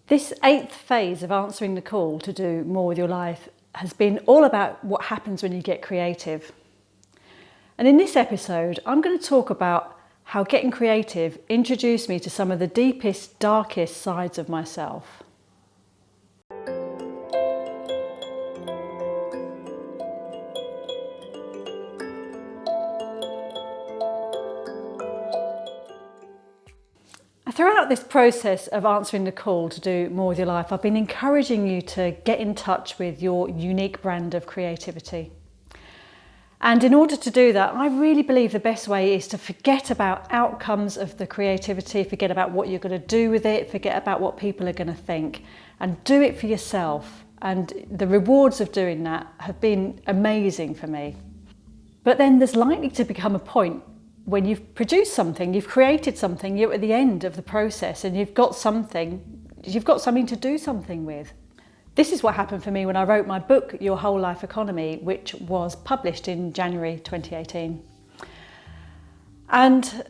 This 8th phase of answering the call to do more with your life has been all about what happens when you get creative. And in this episode, I'm going to talk about how getting creative introduced me to some of the deepest, darkest sides of myself. Throughout this process of answering the call to do more with your life, I've been encouraging you to get in touch with your unique brand of creativity. And in order to do that, I really believe the best way is to forget about outcomes of the creativity, forget about what you're going to do with it, forget about what people are going to think, and do it for yourself. And the rewards of doing that have been amazing for me. But then there's likely to become a point when you've produced something, you've created something, you're at the end of the process and you've got something to do something with. This is what happened for me when I wrote my book, Your Whole Life Economy, which was published in January 2018. And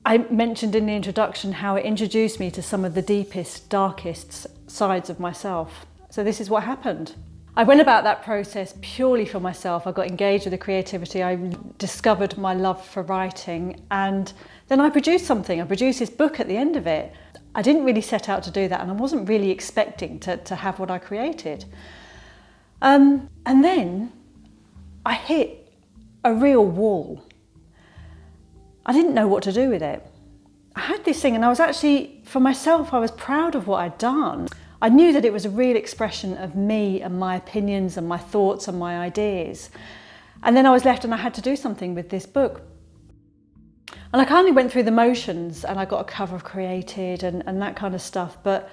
I mentioned in the introduction how it introduced me to some of the deepest, darkest sides of myself. So this is what happened. I went about that process purely for myself. I got engaged with the creativity. I discovered my love for writing, and then I produced something. I produced this book at the end of it. I didn't really set out to do that, and I wasn't really expecting to have what I created. And then I hit a real wall. I didn't know what to do with it. I had this thing, and I was actually, for myself, I was proud of what I'd done. I knew that it was a real expression of me and my opinions and my thoughts and my ideas. And then I was left and I had to do something with this book. And I kind of went through the motions and I got a cover created and that kind of stuff. But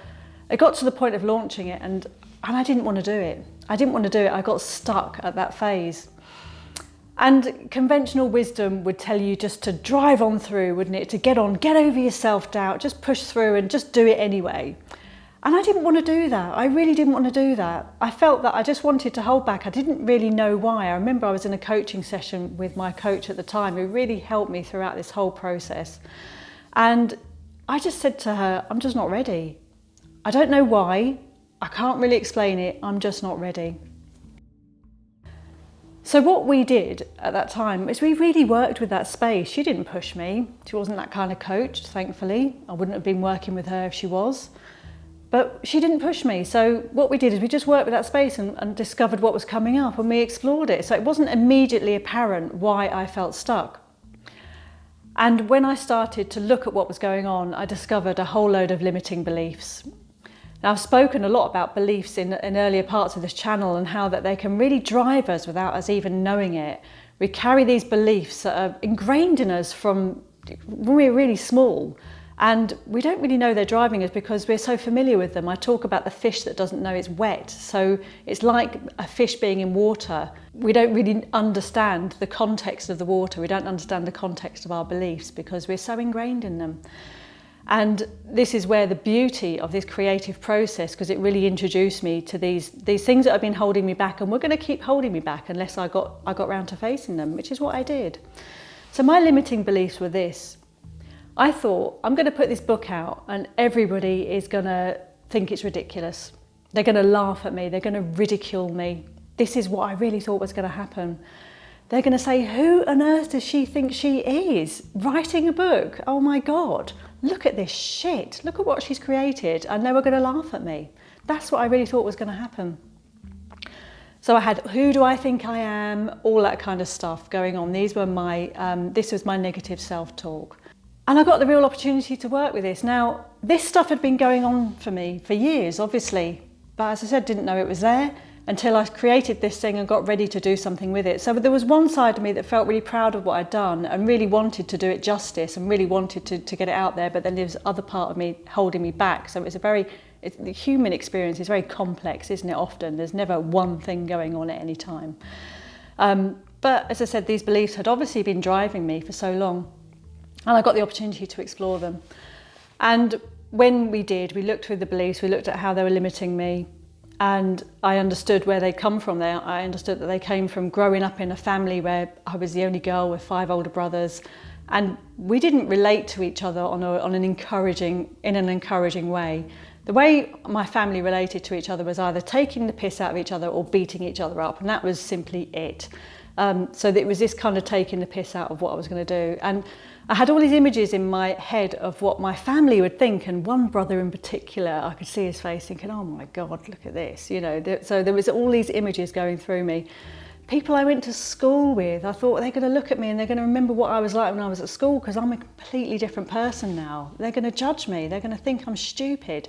it got to the point of launching it and I didn't want to do it. I got stuck at that phase. And conventional wisdom would tell you just to drive on through, wouldn't it? To get over your self-doubt, just push through and just do it anyway. And I didn't want to do that. I really didn't want to do that. I felt that I just wanted to hold back. I didn't really know why. I remember I was in a coaching session with my coach at the time who really helped me throughout this whole process. And I just said to her, I'm just not ready. I don't know why. I can't really explain it. I'm just not ready. So what we did at that time is we really worked with that space. She didn't push me. She wasn't that kind of coach, thankfully. I wouldn't have been working with her if she was. But she didn't push me. So what we did is we just worked with that space and discovered what was coming up and we explored it. So it wasn't immediately apparent why I felt stuck. And when I started to look at what was going on, I discovered a whole load of limiting beliefs. Now, I've spoken a lot about beliefs in earlier parts of this channel and how that they can really drive us without us even knowing it. We carry these beliefs that are ingrained in us from when we're really small. And we don't really know they're driving us because we're so familiar with them. I talk about the fish that doesn't know it's wet. So it's like a fish being in water. We don't really understand the context of the water. We don't understand the context of our beliefs because we're so ingrained in them. And this is where the beauty of this creative process, because it really introduced me to these things that have been holding me back and were going to keep holding me back unless I got round to facing them, which is what I did. So my limiting beliefs were this. I thought, I'm going to put this book out and everybody is going to think it's ridiculous. They're going to laugh at me. They're going to ridicule me. This is what I really thought was going to happen. They're going to say, who on earth does she think she is? Writing a book? Oh my God, look at this shit. Look at what she's created. And they were going to laugh at me. That's what I really thought was going to happen. So I had, who do I think I am? All that kind of stuff going on. This was my negative self-talk. And I got the real opportunity to work with this. Now, this stuff had been going on for me for years, obviously, but as I said, didn't know it was there until I created this thing and got ready to do something with it. So there was one side of me that felt really proud of what I'd done and really wanted to do it justice and really wanted to get it out there, but then there was other part of me holding me back. So the human experience is very complex, isn't it, often? There's never one thing going on at any time. But as I said, these beliefs had obviously been driving me for so long. And I got the opportunity to explore them. And when we did, we looked through the beliefs, we looked at how they were limiting me, and I understood where they come from. I understood that they came from growing up in a family where I was the only girl with 5 older brothers, and we didn't relate to each other in an encouraging way. The way my family related to each other was either taking the piss out of each other or beating each other up, and that was simply it. So it was this kind of taking the piss out of what I was going to do. And I had all these images in my head of what my family would think, and one brother in particular, I could see his face thinking, oh my God, look at this, you know. So there was all these images going through me. People I went to school with, I thought they're going to look at me and they're going to remember what I was like when I was at school, because I'm a completely different person now. They're going to judge me, they're going to think I'm stupid.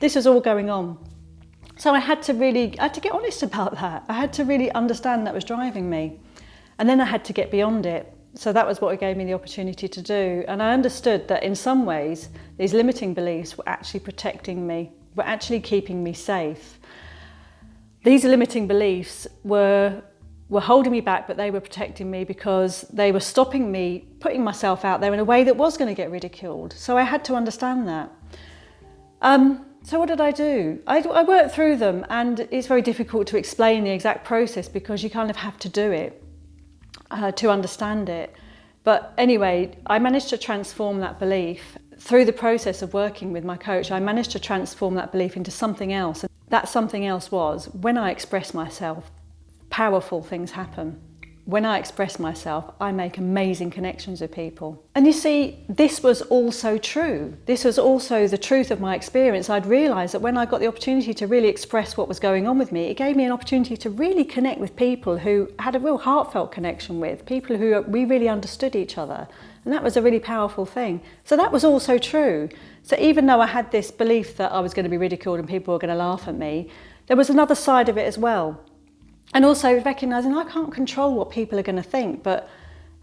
This was all going on. So I had to get honest about that. I had to really understand that was driving me. And then I had to get beyond it. So that was what it gave me the opportunity to do. And I understood that in some ways, these limiting beliefs were actually protecting me, were actually keeping me safe. These limiting beliefs were holding me back, but they were protecting me because they were stopping me putting myself out there in a way that was going to get ridiculed. So I had to understand that. So what did I do? I worked through them, and it's very difficult to explain the exact process because you kind of have to do it to understand it. But anyway, I managed to transform that belief through the process of working with my coach. I managed to transform that belief into something else. And that something else was, when I express myself, powerful things happen. When I express myself, I make amazing connections with people. And you see, this was also true. This was also the truth of my experience. I'd realised that when I got the opportunity to really express what was going on with me, it gave me an opportunity to really connect with people who had a real heartfelt connection with, people who we really understood each other. And that was a really powerful thing. So that was also true. So even though I had this belief that I was going to be ridiculed and people were going to laugh at me, there was another side of it as well. And also recognising I can't control what people are going to think, but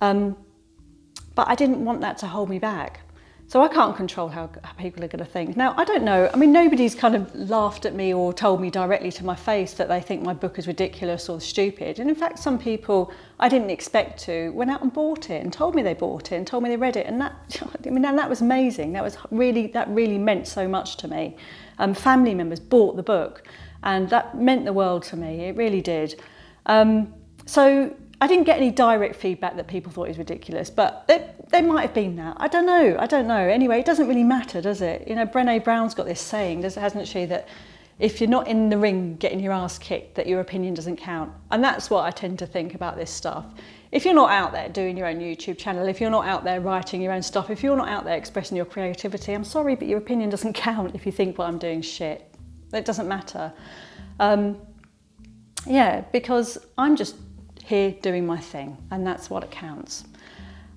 I didn't want that to hold me back. So I can't control how people are going to think. Now, I don't know. I mean, nobody's kind of laughed at me or told me directly to my face that they think my book is ridiculous or stupid. And in fact, some people I didn't expect to went out and bought it and told me they bought it and told me they read it. And that was amazing. That really meant so much to me. Family members bought the book. And that meant the world to me, it really did. So I didn't get any direct feedback that people thought it was ridiculous, but there might have been that. I don't know. Anyway, it doesn't really matter, does it? You know, Brené Brown's got this saying, hasn't she, that if you're not in the ring getting your ass kicked, that your opinion doesn't count. And that's what I tend to think about this stuff. If you're not out there doing your own YouTube channel, if you're not out there writing your own stuff, if you're not out there expressing your creativity, I'm sorry, but your opinion doesn't count if you think what I'm doing is shit. It doesn't matter. Because I'm just here doing my thing, and that's what counts.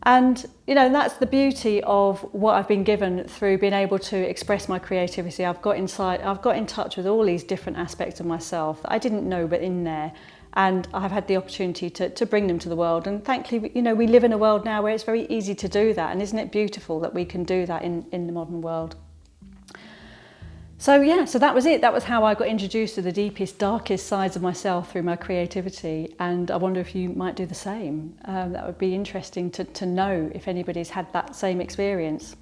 And you know, that's the beauty of what I've been given through being able to express my creativity. I've got in touch with all these different aspects of myself that I didn't know were in there, and I've had the opportunity to bring them to the world. And thankfully, you know, we live in a world now where it's very easy to do that, and isn't it beautiful that we can do that in the modern world? So that was it. That was how I got introduced to the deepest, darkest sides of myself through my creativity. And I wonder if you might do the same. That would be interesting to know if anybody's had that same experience.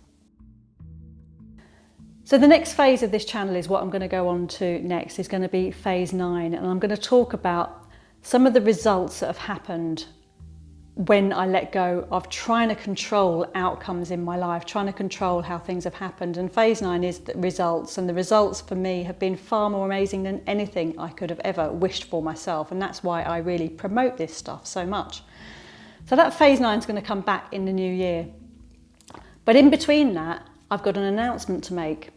So the next phase of this channel is what I'm going to go on to next, is going to be phase 9. And I'm going to talk about some of the results that have happened when I let go of trying to control outcomes in my life, trying to control how things have happened. And phase 9 is the results, and the results for me have been far more amazing than anything I could have ever wished for myself, and that's why I really promote this stuff so much. So that phase 9 is going to come back in the new year. But in between that, I've got an announcement to make.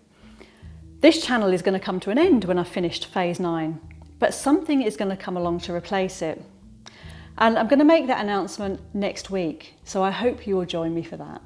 This channel is going to come to an end when I've finished phase 9, but something is going to come along to replace it. And I'm going to make that announcement next week, so I hope you will join me for that.